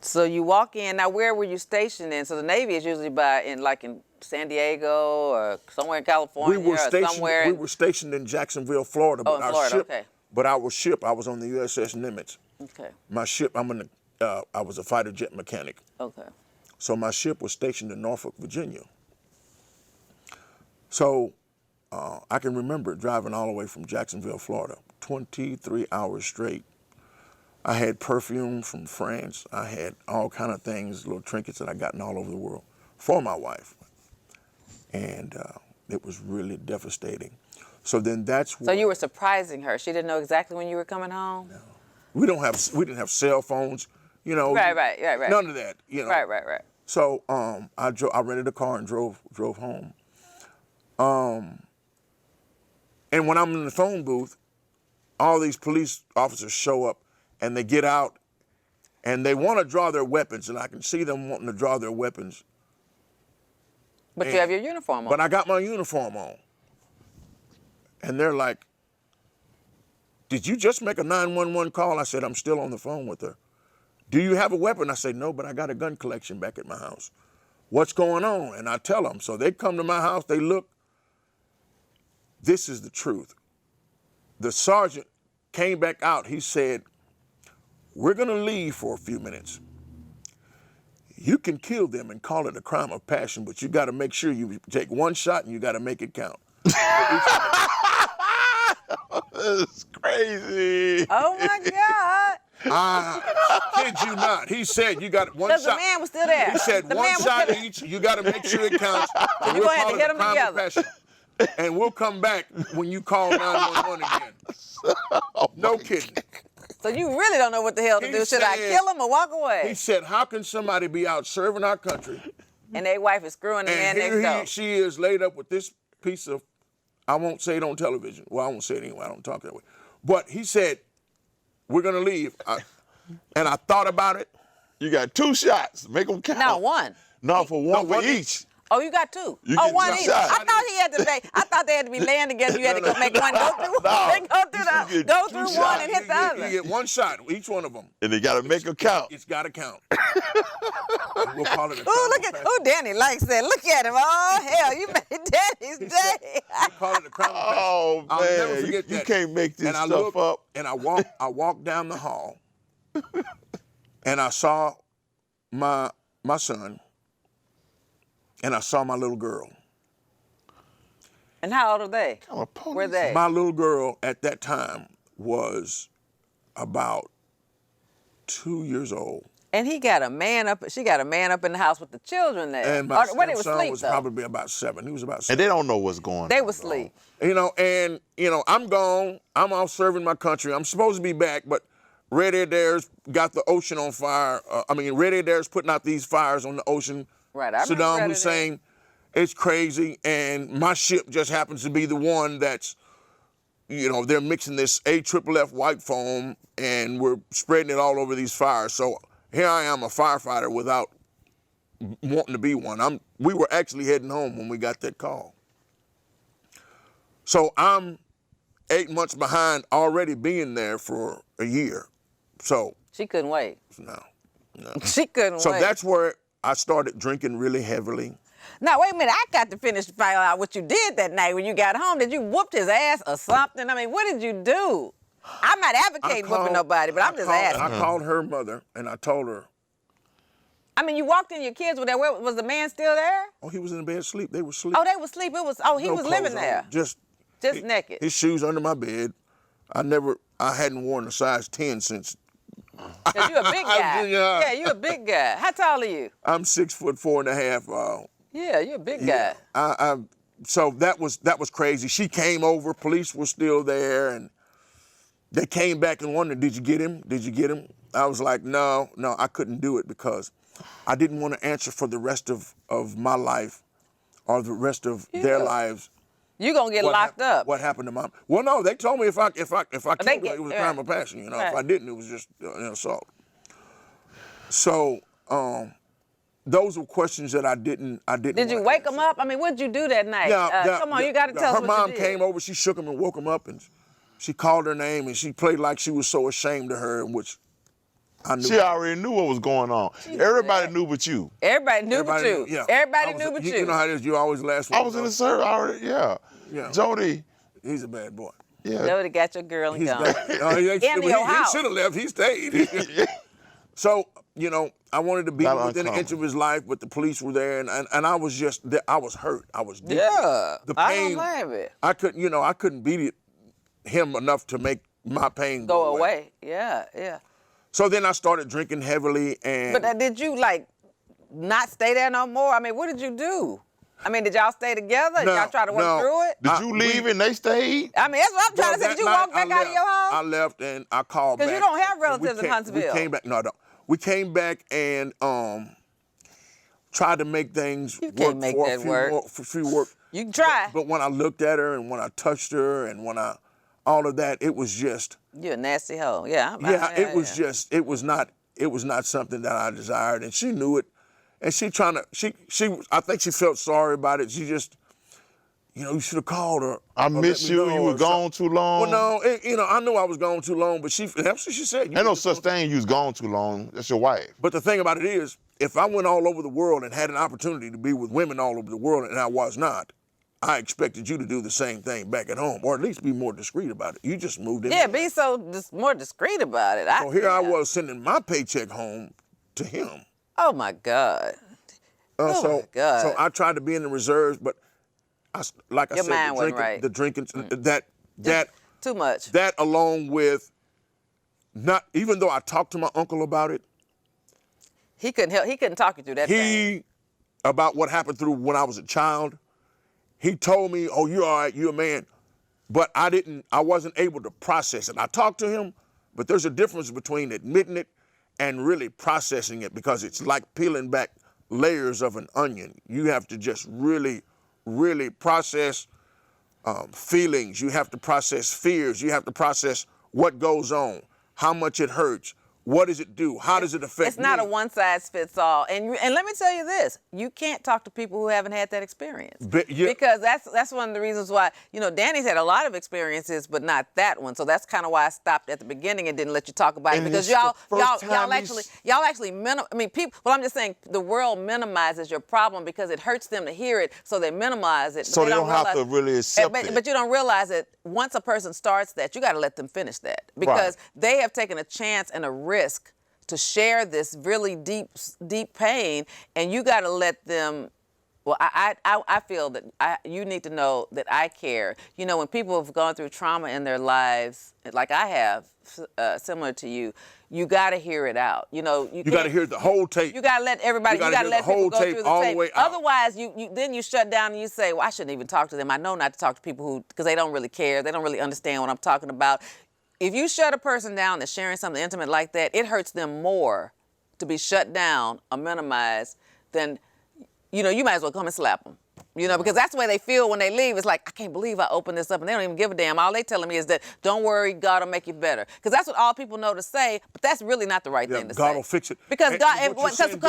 So you walk in. Now where were you stationed in? So the Navy is usually in San Diego or somewhere in California or somewhere. We were stationed in Jacksonville, Florida. Oh, in Florida, okay. But our ship, I was on the USS Nimitz. Okay. My ship, I was a fighter jet mechanic. Okay. So my ship was stationed in Norfolk, Virginia. So I can remember driving all the way from Jacksonville, Florida, 23 hours straight. I had perfume from France. I had all kind of things, little trinkets that I gotten all over the world for my wife. And it was really devastating. So then that's So you were surprising her. She didn't know exactly when you were coming home? No. We didn't have cell phones, you know. Right. None of that, you know. Right. So I rented a car and drove home. And when I'm in the phone booth, all these police officers show up and they get out and they want to draw their weapons, and I can see them wanting to draw their weapons. But you have your uniform on. But I got my uniform on. And they're like, did you just make a 911 call? I said, I'm still on the phone with her. Do you have a weapon? I said, no, but I got a gun collection back at my house. What's going on? And I tell them. So they come to my house, they look. This is the truth. The sergeant came back out. He said, we're going to leave for a few minutes. You can kill them and call it a crime of passion, but you got to make sure you take one shot and you got to make it count. That's crazy. Oh my God. I kid you not. He said you got one Because shot. the man was still there. He said The one man was shot still there. each. You got to make sure it counts. And you we'll gonna have call to it hit a 'em crime of together. passion. And we'll come back when you call 911 again. No kidding. So you really don't know what the hell to He do. Should I said- kill him or walk He away? said, how can somebody be out serving our country And their wife is screwing the man and next here door. she is laid up with this piece of, I won't say it on television. Well, I won't say it anyway. I don't talk that way. But he said, we're going to leave. And I thought about it. You got 2 shots. Make them count. No, one. No, for one for one each. Oh, you got 2. You Oh, get one two each. shots. I thought they had to be laying together. You had to go make one go through. No. They go through You get go 2 through one shots. and hit the You other. get one shot, each one of them. And they got to make them count. It's got to count. We'll call it a Ooh, look at Danny likes that. Look at him. Oh hell, you made Danny's day. We'll call it a crime of passion. Oh, I'll man. never forget You that. can't make this And I stuff looked, up. And I walked down the hall, and I saw my son, and I saw my little girl. And how old are they? Kind of police. Were they? My little girl at that time was about 2 years old. And he got a man up. She got a man up in the house with the children there. And my Or, where they was stepson asleep was though. probably about 7. He was about 7. And they don't know what's going on. They was asleep. I'm gone. I'm off serving my country. I'm supposed to be back, but Red Adair's got the ocean on fire. Red Adair's putting out these fires on the ocean. Right, I remember Red Saddam Adair. Hussein, it's crazy, and my ship just happens to be the one that's, they're mixing this AFFF white foam, and we're spreading it all over these fires. So here I am, a firefighter without wanting to be one. We were actually heading home when we got that call. So I'm 8 months behind already being there for a year. So She couldn't wait. no. She couldn't So wait. that's where I started drinking really heavily. Now, wait a minute. I got to finish finding out what you did that night when you got home. Did you whoop his ass or something? I mean, what did you do? I'm not advocating whooping nobody, but I'm just asking. I called her mother and I told her, I mean, you walked in, your kids were there. Where, was the man still there? Oh, he was in the bed asleep. They were asleep. Oh, they were asleep. He No was clothes living on, there. Just Naked. His shoes under my bed. I hadn't worn a size 10 since. Cause you're a big guy. Yeah. You're a big guy. How tall are you? I'm 6'4.5". Yeah, you're a big guy. So that was crazy. She came over. Police were still there, and they came back and wondered, "Did you get him? Did you get him?" I was like, "No, I couldn't do it because I didn't want to answer for the rest of my life or the rest of their lives." You're gonna get locked up. What happened to Mom? Well, no, they told me if I killed her, it was a crime of right. passion. You know, Right. if I didn't, it was just an assault. So those were questions that I didn't. Did you wake him up? I mean, what did you do that night? Come on, you got to tell us her what mom you did. came over. She shook him and woke him up, and she called her name, and she played like she was so ashamed of her, which I knew. She already knew what was going on. Everybody knew but you. Everybody knew but you. Yeah. Everybody knew but you. You know how it is. You always last one. I was in the service already. Yeah. Jody. He's a bad boy. Yeah. Jody got your girl and gone. He In your house. should have left. He stayed. So, I wanted to be Not within an inch of his life, but the police were there, and I was just, I was hurt. I was deep. Yeah, The I pain. don't blame it. I couldn't beat him enough to make my pain Go away. Yeah. So then I started drinking heavily, and But did you not stay there no more? I mean, what did you do? I mean, did y'all stay together? No, y'all try to work through it? Did you leave and they stayed? I mean, that's what I'm trying to say. Did you walk back out of your I house? left and I called back. Because you don't have and relatives in Huntsville. We came back. No, I don't. We came back and tried to make things You can't make that work. For free work. You can try. But when I looked at her and when I touched her and when all of that, it was just. You're a nasty hoe. Yeah. It was just. It was not something that I desired, and she knew it. And she I think she felt sorry about it. She just, you should have called her. I miss you. You were gone too long. Well, no, I knew I was gone too long, but that's what she said. Ain't no such thing. You was gone too long. That's your wife. But the thing about it is, if I went all over the world and had an opportunity to be with women all over the world, and I was not, I expected you to do the same thing back at home, or at least be more discreet about it. You just moved in. Yeah, be more discreet about it. So here I was sending my paycheck home to him. Oh my God. My God. So I tried to be in the reserves, but Your mind wasn't right. the drinking, that Too much. That along with even though I talked to my uncle about it, He couldn't talk you through that thing. About what happened through when I was a child, he told me, "Oh, you're all right, you're a man," but I wasn't able to process it. I talked to him, but there's a difference between admitting it and really processing it, because it's like peeling back layers of an onion. You have to just really, really process feelings. You have to process fears. You have to process what goes on, how much it hurts, what does it do, how does it affect me. It's not a one-size-fits-all. And let me tell you this, you can't talk to people who haven't had that experience. Because that's one of the reasons why, Danny's had a lot of experiences, but not that one. So that's kind of why I stopped at the beginning and didn't let you talk about it. Because y'all actually people, well, I'm just saying, the world minimizes your problem because it hurts them to hear it, so they minimize it. So they don't have to really accept it. But you don't realize that once a person starts that, you got to let them finish that. Because they have taken a chance and a risk to share this really deep pain, and you got to let them. Well, I feel that you need to know that I care. When people have gone through trauma in their lives, like I have, similar to you, you got to hear it out. You got to hear the whole tape. You got to let everybody. You got to let people go through the all tape. the way out. Otherwise, then you shut down and you say, "Well, I shouldn't even talk to them. I know not to talk to people because they don't really care. They don't really understand what I'm talking about." If you shut a person down that's sharing something intimate like that, it hurts them more to be shut down or minimized than, you might as well come and slap them. Because that's the way they feel when they leave. It's like, I can't believe I opened this up, and they don't even give a damn. All they telling me is that, don't worry, God will make you better. Because that's what all people know to say, but that's really not the right thing to say. God will fix it. Because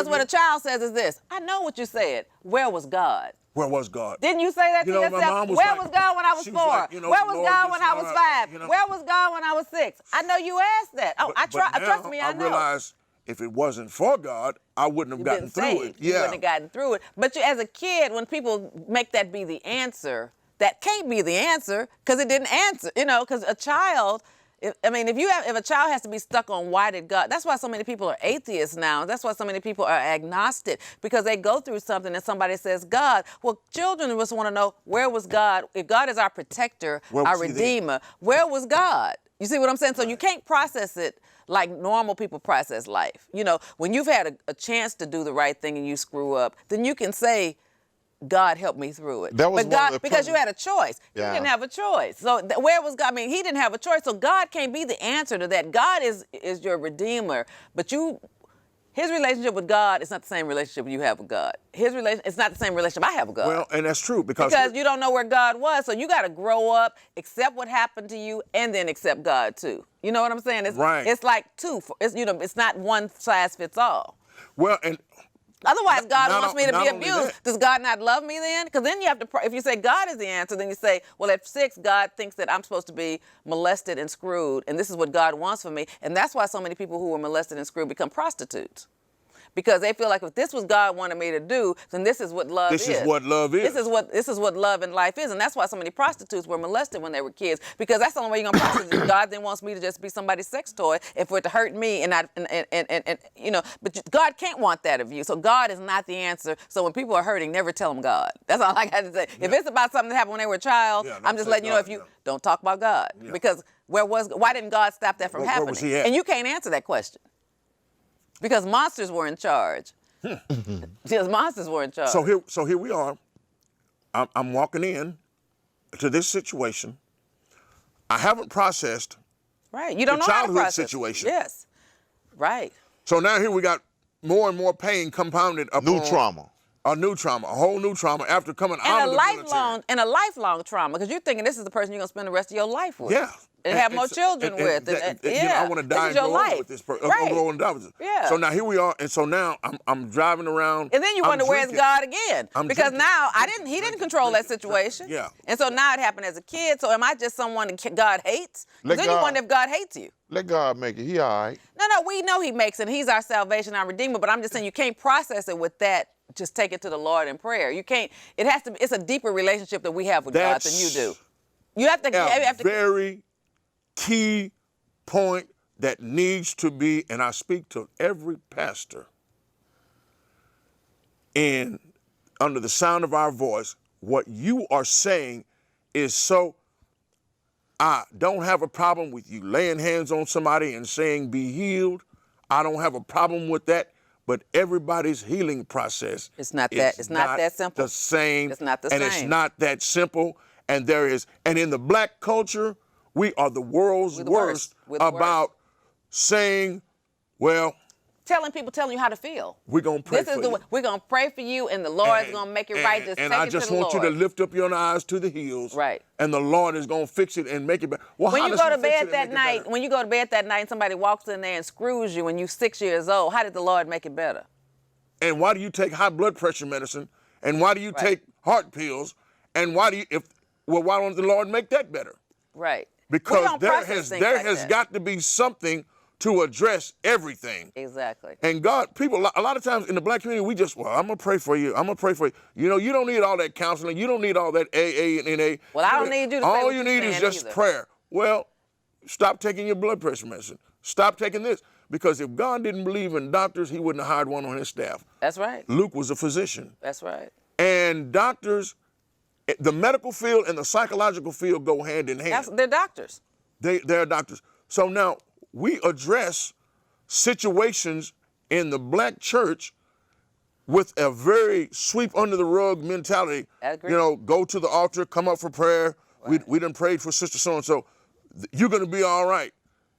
what a child says is this, I know what you said. Where was God? Where was God? Didn't you say that to yourself? Where was God when I was 4? Where was God when I was 5? Where was God when I was 6? I know you asked that. Trust me, I know. I realize if it wasn't for God, I wouldn't have gotten through it. You wouldn't have gotten through it. But as a kid, when people make that be the answer, that can't be the answer because it didn't answer. Because a child if a child has to be stuck on why did God, that's why so many people are atheists now. That's why so many people are agnostic, because they go through something and somebody says God. Well, children just want to know, where was God? If God is our protector, our redeemer, where was God? You see what I'm saying? So you can't process it like normal people process life. You know, when you've had a chance to do the right thing and you screw up, then you can say, God helped me through it. That was but one of God, the because you had a choice. Yeah. You didn't have a choice. So where was God? I mean, he didn't have a choice. So God can't be the answer to that. God is your redeemer. But his relationship with God is not the same relationship you have with God. It's not the same relationship I have with God. Well, and that's true because you don't know where God was. So you got to grow up, accept what happened to you, and then accept God too. You know what I'm saying? Right. It's like two. It's not one size fits all. Well, and Otherwise, God not wants me to not be only abused. that. Does God not love me then? Because then you have to, if you say God is the answer, then you say, well, at 6, God thinks that I'm supposed to be molested and screwed, and this is what God wants for me. And that's why so many people who were molested and screwed become prostitutes. Because they feel like if this was God wanted me to do, then this is what love is. This is what love is. This is what love and life is. And that's why so many prostitutes were molested when they were kids. Because that's the only way you're gonna prostitute. God then wants me to just be somebody's sex toy and for it to hurt me and but God can't want that of you. So God is not the answer. So when people are hurting, never tell them God. That's all I got to say. Yeah. If it's about something that happened when they were a child, I'm just letting you know, don't talk about God. Yeah. Because why didn't God stop that from happening? Where was he at? And you can't answer that question. Because monsters were in charge. Because monsters were in charge. So here we are. I'm walking in to this situation. I haven't processed right. You don't the know how to childhood process. situation. Yes. Right. So now here we got more and more pain compounded upon New trauma. A new trauma, a whole new trauma after coming out of the military. And a lifelong trauma, because you're thinking this is the person you're going to spend the rest of your life with. Yeah. And have more children with. I want to die and grow up with this person. Right. Yeah. So now here we are, and so now I'm driving around. And then you wonder, where's God again? Because now he didn't control that situation. Yeah. And so now it happened as a kid. So am I just someone that God hates? Then you wonder if God hates you. Let God make it. He all right. No, we know he makes it. He's our salvation, our redeemer. But I'm just saying you can't process it with that. Just take it to the Lord in prayer. You can't. It's a deeper relationship that we have with God than you do. You have to. Very key point that needs to be, and I speak to every pastor and under the sound of our voice, what you are saying is so. I don't have a problem with you laying hands on somebody and saying be healed. I don't have a problem with that. But everybody's healing process it's not that simple. The same. It's not the same. And it's not that simple. And in the black culture, we are the world's worst about saying, well, telling you how to feel. We're going to pray for you. We're going to pray for you, and the Lord's going to make it right. And I just want you to lift up your eyes to the hills. Right. And the Lord is going to fix it and make it better. Well, when you go to bed that night, and somebody walks in there and screws you when you're 6 years old, how did the Lord make it better? And why do you take high blood pressure medicine? And why do you take heart pills? And why don't the Lord make that better? Right. There has got to be something to address everything. Exactly. And God, people, a lot of times in the black community, we just, I'm going to pray for you. I'm going to pray for you. You know, you don't need all that counseling. You don't need all that AA and NA. Well, I don't need you to say all you need is just prayer. Well, stop taking your blood pressure medicine. Stop taking this. Because if God didn't believe in doctors, he wouldn't have hired one on his staff. That's right. Luke was a physician. That's right. And doctors, the medical field and the psychological field go hand in hand. They're doctors. They're doctors. So now we address situations in the black church with a very sweep under the rug mentality. Agreed. You know, go to the altar, come up for prayer. Right. We done prayed for Sister So-and-so. You're going to be all right.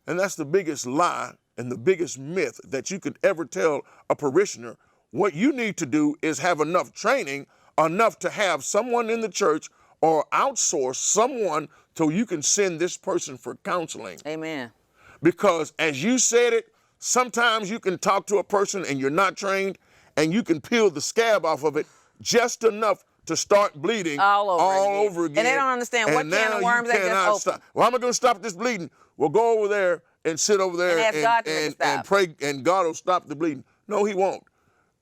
And that's the biggest lie and the biggest myth that you could ever tell a parishioner. What you need to do is have enough training, enough to have someone in the church or outsource someone so you can send this person for counseling. Amen. Because as you said it, sometimes you can talk to a person and you're not trained and you can peel the scab off of it just enough to start bleeding all over again. And they don't understand what can of worms they just open. Well, how am I going to stop this bleeding? Well, go over there and sit over there and pray, and God will stop the bleeding. No, he won't.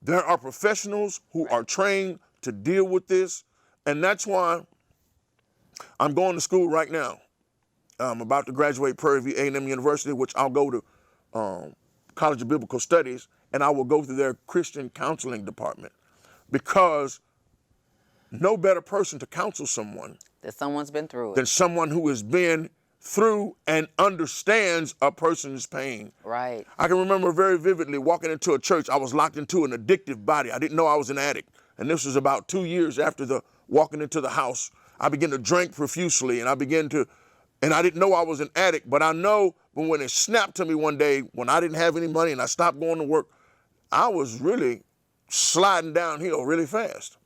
There are professionals who are trained to deal with this, and that's why I'm going to school right now. I'm about to graduate Prairie View A&M University, which I'll go to College of Biblical Studies, and I will go through their Christian counseling department, because no better person to counsel someone That someone's been through than it. someone who has been through and understands a person's pain. Right. I can remember very vividly walking into a church. I was locked into an addictive body. I didn't know I was an addict. And this was about 2 years after the walking into the house. I began to drink profusely, and I didn't know I was an addict, but I know when it snapped to me one day, when I didn't have any money and I stopped going to work, I was really sliding downhill really fast.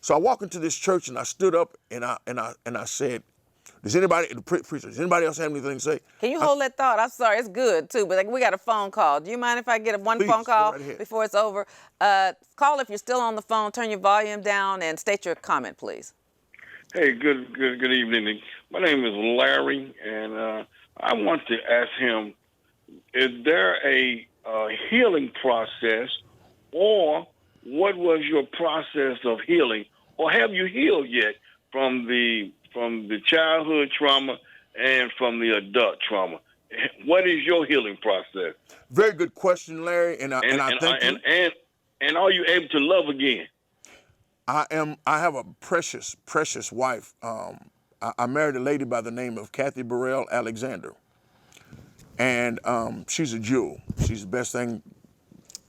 So I walked into this church and I stood up and I said, does anybody else have anything to say? Can you hold that thought? I'm sorry, it's good too, but we got a phone call. Do you mind if I get one Please, phone call go right ahead. before it's over? Call if you're still on the phone, turn your volume down, and state your comment, please. Hey, good evening. My name is Larry, and I want to ask him: is there a healing process, or what was your process of healing, or have you healed yet from the childhood trauma and from the adult trauma? What is your healing process? Very good question, Larry, and I thank you. And are you able to love again? I have a precious wife. I married a lady by the name of Kathy Burrell Alexander, and she's a jewel. She's the best thing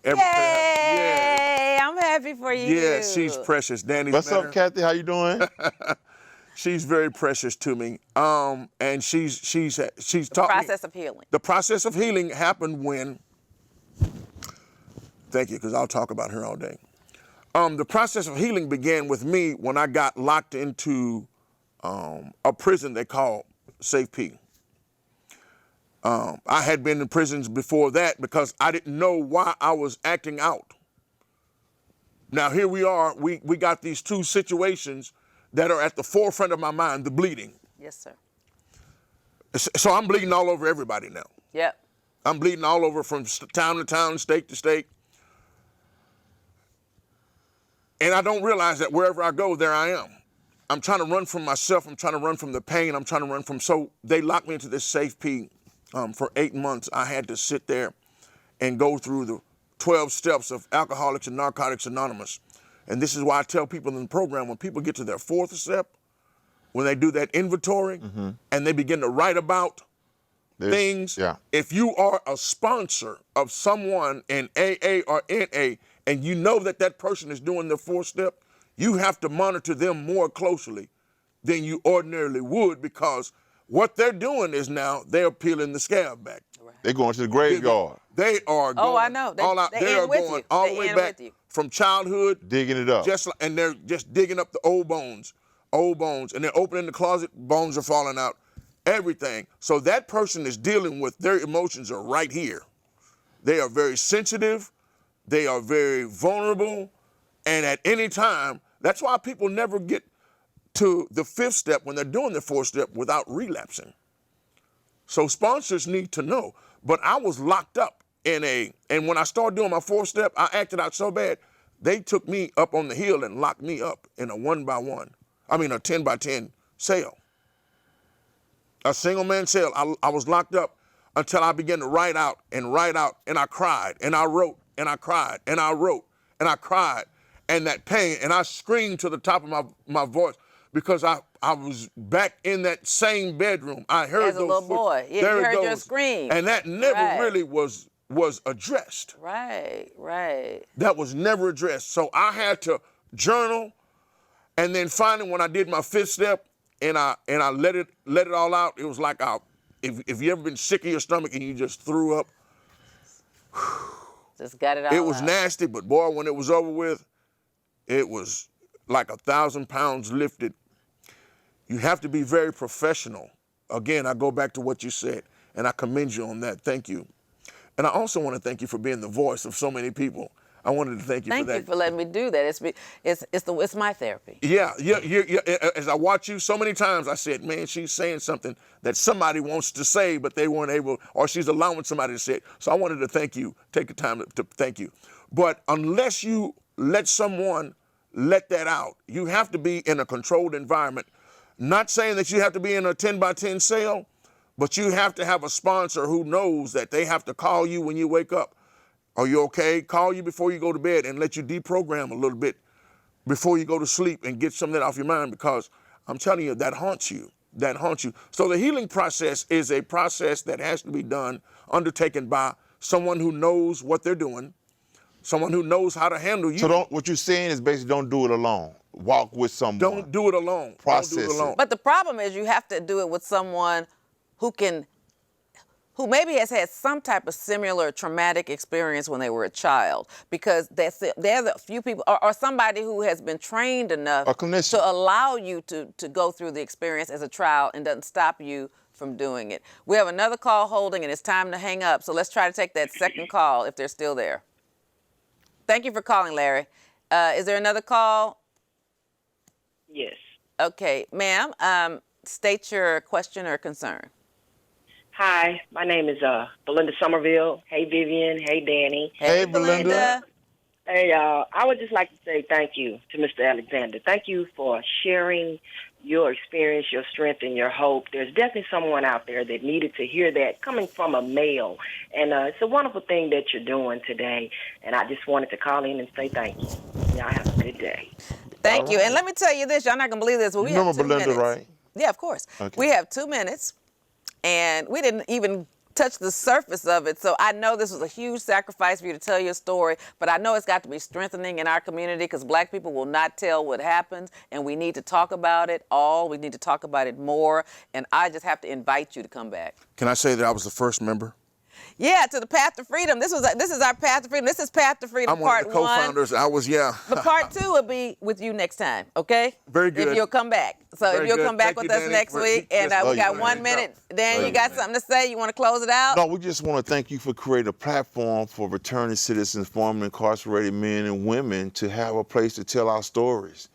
ever. Yay! I'm happy for you. Yeah, she's precious. Danny's What's met up, her. Kathy? How you doing? She's very precious to me. And she's taught me. Process of healing. The process of healing happened when. Thank you, because I'll talk about her all day. The process of healing began with me when I got locked into a prison they call Safe P. I had been in prisons before that because I didn't know why I was acting out. Now here we are, we got these two situations that are at the forefront of my mind, the bleeding. Yes, sir. So I'm bleeding all over everybody now. Yep. I'm bleeding all over from town to town, state to state. And I don't realize that wherever I go, there I am. I'm trying to run from myself. I'm trying to run from the pain. I'm trying to run from, so they locked me into this Safe P. For 8 months. I had to sit there and go through the 12 steps of Alcoholics and Narcotics Anonymous. And this is why I tell people in the program, when people get to their fourth step, when they do that inventory and they begin to write about things, if you are a sponsor of someone in AA or NA and you know that that person is doing the fourth step, you have to monitor them more closely than you ordinarily would, because what they're doing is now they're peeling the scab back. They're going to the graveyard. They are going Oh, I know. all out. They are going all the way back from childhood. Digging it up. And they're just digging up the old bones, and they're opening the closet, bones are falling out, everything. So that person is dealing with, their emotions are right here. They are very sensitive. They are very vulnerable. And at any time, that's why people never get to the fifth step when they're doing the fourth step without relapsing. So sponsors need to know. But I was locked up and when I started doing my fourth step, I acted out so bad, they took me up on the hill and locked me up in a 10 by 10 cell. A single man cell. I was locked up until I began to write out, and I cried, and I wrote, and I cried, and I wrote, and I cried, and that pain, and I screamed to the top of my voice, because I was back in that same bedroom. I heard As a little boy. Yeah, you heard your scream. And that never really was addressed. Right. That was never addressed. So I had to journal, and then finally when I did my fifth step and I let it all out, it was like if you ever been sick of your stomach and you just threw up. Just got it all out. It was nasty, but boy, when it was over with, it was like 1,000 pounds lifted. You have to be very professional. Again, I go back to what you said, and I commend you on that. Thank you. And I also want to thank you for being the voice of so many people. I wanted to thank you for that. Thank you for letting me do that. It's my therapy. Yeah. As I watch you so many times, I said, man, she's saying something that somebody wants to say, but they weren't able, or she's allowing somebody to say it. So I wanted to thank you, take the time to thank you. But unless you let someone let that out, you have to be in a controlled environment. Not saying that you have to be in a 10 by 10 cell, But you have to have a sponsor who knows that they have to call you when you wake up. Are you okay? Call you before you go to bed and let you deprogram a little bit before you go to sleep and get some of that off your mind, because I'm telling you, that haunts you. That haunts you. So the healing process is a process that has to be done, undertaken by someone who knows what they're doing, someone who knows how to handle you. So what you're saying is basically don't do it alone. Walk with someone. Don't do it alone. Process Don't do it alone. But the problem is you have to do it with someone who maybe has had some type of similar traumatic experience when they were a child, because they're the few people, or somebody who has been trained enough A clinician. to allow you to go through the experience as a child and doesn't stop you from doing it. We have another call holding, and it's time to hang up. So let's try to take that second call if they're still there. Thank you for calling, Larry. Is there another call? Yes. Okay, ma'am, state your question or concern. Hi, my name is Belinda Somerville. Hey, Vivian. Hey, Danny. Hey, Belinda. Hey, y'all. I would just like to say thank you to Mr. Alexander. Thank you for sharing your experience, your strength, and your hope. There's definitely someone out there that needed to hear that coming from a male. And it's a wonderful thing that you're doing today. And I just wanted to call in and say thank you. Y'all have a good day. Thank you. And let me tell you this, y'all not going to believe this, but we You have remember 2 Belinda, minutes. right? Yeah, of course. Okay. We have 2 minutes, and we didn't even touch the surface of it. So I know this was a huge sacrifice for you to tell your story, but I know it's got to be strengthening in our community, because Black people will not tell what happens, and we need to talk about it all. We need to talk about it more, and I just have to invite you to come back. Can I say that I was the first member? Yeah, to the Path to Freedom. This is our Path to Freedom. This is Path to Freedom I'm one Part of the co-founders. I was, yeah. But Part 2 will be with you next time, okay? Very good. If you'll come back. So Very if you'll good. come back Thank with you, us Danny, next for- week, and Yes, we love got you, 1 man. minute. Dan, Love you got you, man. something to say? You want to close it out? No, we just want to thank you for creating a platform for returning citizens, formerly incarcerated men and women, to have a place to tell our stories.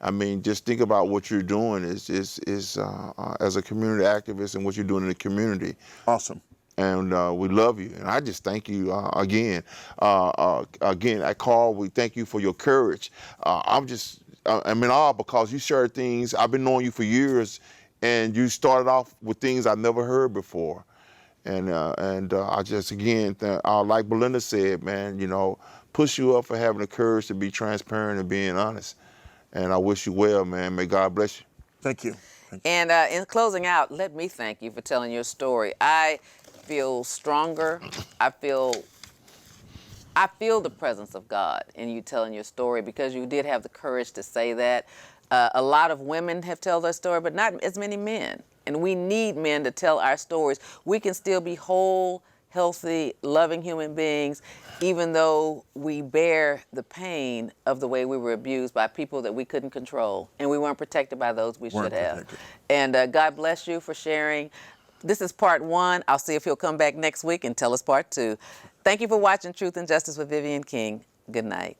I mean, just think about what you're doing as a community activist and what you're doing in the community. Awesome. And we love you. And I just thank you again. At Carl, we thank you for your courage. I'm in awe because you shared things. I've been knowing you for years, and you started off with things I never heard before. And I just, again, like Belinda said, man, push you up for having the courage to be transparent and being honest. And I wish you well, man. May God bless you. Thank you. And in closing out, let me thank you for telling your story. I feel stronger. I feel the presence of God in you telling your story, because you did have the courage to say that. A lot of women have told their story, but not as many men. And we need men to tell our stories. We can still be whole, healthy, loving human beings, even though we bear the pain of the way we were abused by people that we couldn't control, and we weren't protected by those we should have. And God bless you for sharing. This is Part 1. I'll see if he'll come back next week and tell us Part 2. Thank you for watching Truth and Justice with Vivian King. Good night.